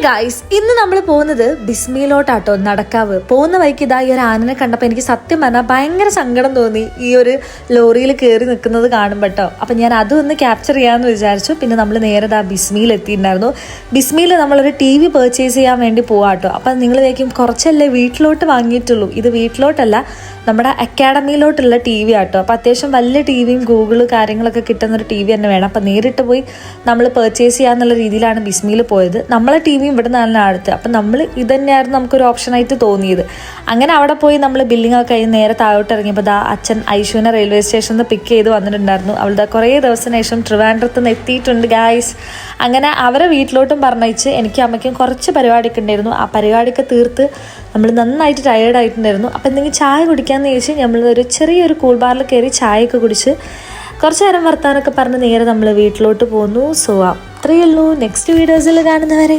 Guys, ഇന്ന് നമ്മൾ പോകുന്നത് ബിസ്മിയിലോട്ടാട്ടോ. നടക്കാവ് പോകുന്ന വഴിക്ക് ഇതാ ഈ ഒരു ആനനെ കണ്ടപ്പോൾ എനിക്ക് സത്യം പറഞ്ഞാൽ ഭയങ്കര സങ്കടം തോന്നി ഈ ഒരു ലോറിയിൽ കയറി നിൽക്കുന്നത് കാണുമ്പോൾ കേട്ടോ. അപ്പം ഞാൻ അതും ഒന്ന് ക്യാപ്ചർ ചെയ്യാമെന്ന് വിചാരിച്ചു. പിന്നെ നമ്മൾ നേരെ ഇതാ ബിസ്മിയിൽ എത്തിയിട്ടുണ്ടായിരുന്നു. ബിസ്മിയിൽ നമ്മളൊരു TV പർച്ചേസ് ചെയ്യാൻ വേണ്ടി പോവാട്ടോ. അപ്പം നിങ്ങൾ വിചാരിക്കും കുറച്ചല്ലേ വീട്ടിലോട്ട് വാങ്ങിയിട്ടുള്ളൂ. ഇത് വീട്ടിലോട്ടല്ല, നമ്മുടെ അക്കാഡമിയിലോട്ടുള്ള TV ആട്ടോ. അപ്പോൾ അത്യാവശ്യം വലിയ TVയും ഗൂഗിള് കാര്യങ്ങളൊക്കെ കിട്ടുന്നൊരു TV തന്നെ വേണം. അപ്പം നേരിട്ട് പോയി നമ്മൾ പർച്ചേസ് ചെയ്യാന്നുള്ള രീതിയിലാണ് ബിസ്മിയിൽ പോയത്. നമ്മളെ TVയും ഇവിടെ നല്ല അടുത്ത്. അപ്പം നമ്മൾ ഇത് തന്നെയായിരുന്നു നമുക്കൊരു ഓപ്ഷനായിട്ട് തോന്നിയത്. അങ്ങനെ അവിടെ പോയി നമ്മൾ ബില്ലിംഗ് ഒക്കെ കഴിഞ്ഞ് നേരെ താഴോട്ട് ഇറങ്ങിയപ്പോൾ ദാ അച്ഛൻ ഐശുവിനെ റെയിൽവേ സ്റ്റേഷനിൽ നിന്ന് പിക്ക് ചെയ്ത് വന്നിട്ടുണ്ടായിരുന്നു. അവളുടെ കുറേ ദിവസത്തിന് ശേഷം ട്രിവാൻഡ്രത്ത് നിന്ന് എത്തിയിട്ടുണ്ട് ഗായ്സ്. അങ്ങനെ അവരെ വീട്ടിലോട്ടും പറഞ്ഞയച്ച് എനിക്കും അമ്മയ്ക്കും കുറച്ച് പരിപാടിയൊക്കെ ഉണ്ടായിരുന്നു. ആ പരിപാടിയൊക്കെ തീർത്ത് നമ്മൾ നന്നായിട്ട് ടയേർഡായിട്ടുണ്ടായിരുന്നു. അപ്പം എന്തെങ്കിലും ചായ കുടിക്കാമെന്ന് ചോദിച്ച് നമ്മളൊരു ചെറിയൊരു കൂൾ ബാറിൽ കയറി ചായയൊക്കെ കുടിച്ച് കുറച്ച് നേരം വർത്താനൊക്കെ പറഞ്ഞ് നേരെ നമ്മൾ വീട്ടിലോട്ട് പോന്നു. സോ അത്രയേ ഉള്ളൂ. നെക്സ്റ്റ് വീഡിയോസിൽ കാണുന്നവരെ